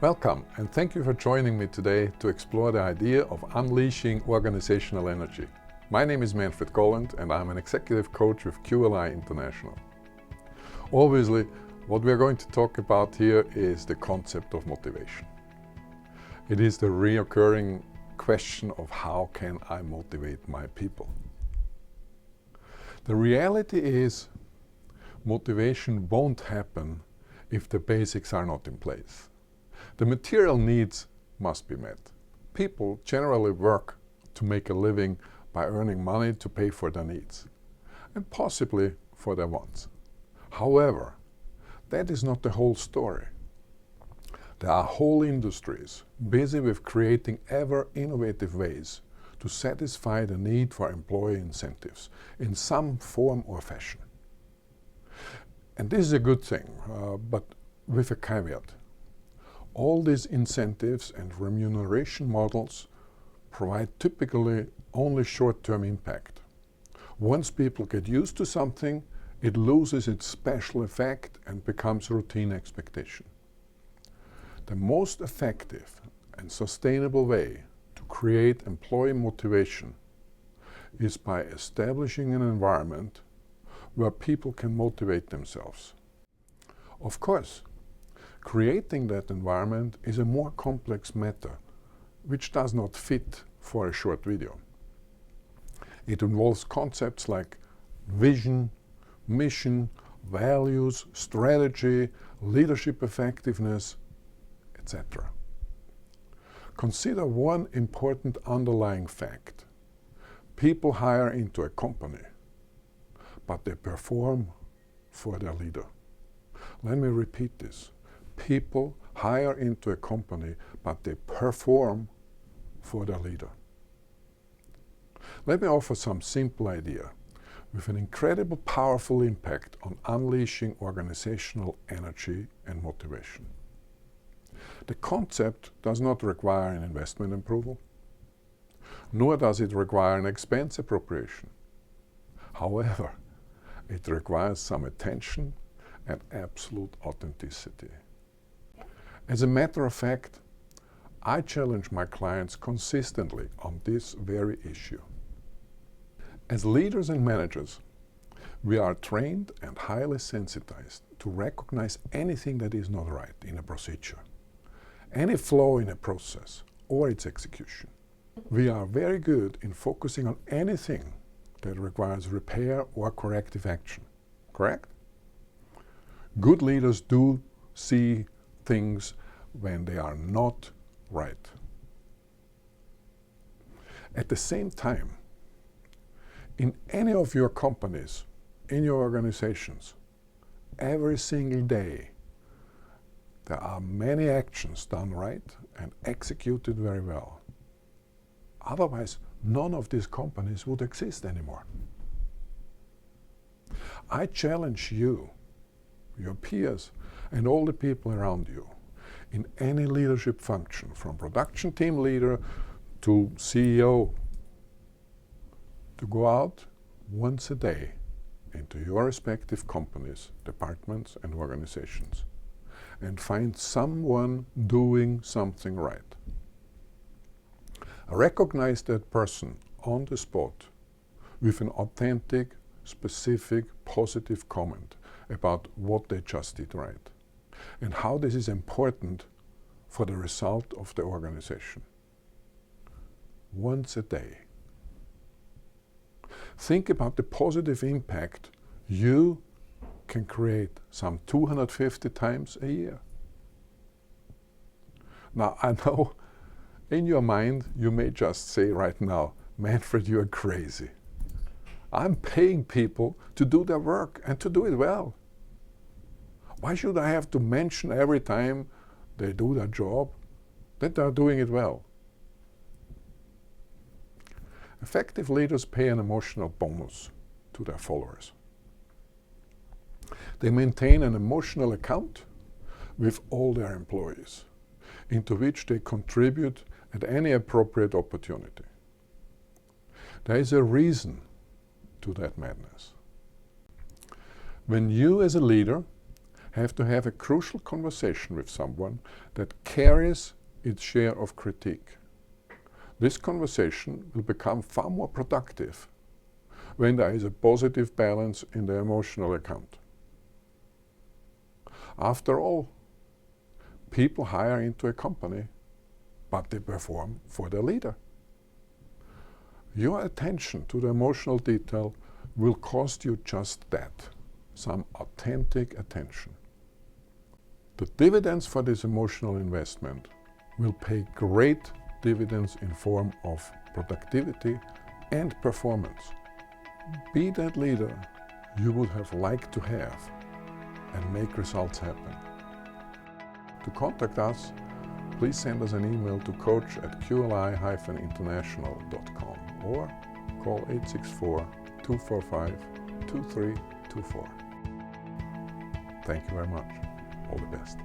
Welcome, and thank you for joining me today to explore the idea of unleashing organizational energy. My name is Manfred Golland and I'm an executive coach with QLI International. Obviously, what we are going to talk about here is the concept of motivation. It is the reoccurring question of how can I motivate my people. The reality is, motivation won't happen if the basics are not in place. The material needs must be met. People generally work to make a living by earning money to pay for their needs, and possibly for their wants. However, that is not the whole story. There are whole industries busy with creating ever innovative ways to satisfy the need for employee incentives in some form or fashion. And this is a good thing, but with a caveat. All these incentives and remuneration models provide typically only short-term impact. Once people get used to something, it loses its special effect and becomes routine expectation. The most effective and sustainable way to create employee motivation is by establishing an environment where people can motivate themselves. Of course, creating that environment is a more complex matter, which does not fit for a short video. It involves concepts like vision, mission, values, strategy, leadership effectiveness, etc. Consider one important underlying fact. People hire into a company, but they perform for their leader. Let me repeat this. People hire into a company, but they perform for their leader. Let me offer some simple idea with an incredible powerful impact on unleashing organizational energy and motivation. The concept does not require an investment approval, nor does it require an expense appropriation. However, it requires some attention and absolute authenticity. As a matter of fact, I challenge my clients consistently on this very issue. As leaders and managers, we are trained and highly sensitized to recognize anything that is not right in a procedure, any flaw in a process or its execution. We are very good in focusing on anything that requires repair or corrective action, correct? Good leaders do see things when they are not right. At the same time, in any of your companies, in your organizations, every single day, there are many actions done right and executed very well. Otherwise, none of these companies would exist anymore. I challenge you, your peers, and all the people around you in any leadership function, from production team leader to CEO, to go out once a day into your respective companies, departments, and organizations and find someone doing something right. Recognize that person on the spot with an authentic, specific, positive comment about what they just did right and how this is important for the result of the organization. Once a day. Think about the positive impact you can create some 250 times a year. Now, I know in your mind you may just say right now, Manfred, you are crazy. I'm paying people to do their work and to do it well. Why should I have to mention every time they do their job that they are doing it well? Effective leaders pay an emotional bonus to their followers. They maintain an emotional account with all their employees, into which they contribute at any appropriate opportunity. There is a reason to that madness. When you as a leader have to have a crucial conversation with someone that carries its share of critique. This conversation will become far more productive when there is a positive balance in the emotional account. After all, people hire into a company, but they perform for their leader. Your attention to the emotional detail will cost you just that, some authentic attention. The dividends for this emotional investment will pay great dividends in form of productivity and performance. Be that leader you would have liked to have and make results happen. To contact us, please send us an email to coach@qli-international.com or call 864-245-2324. Thank you very much. All the best.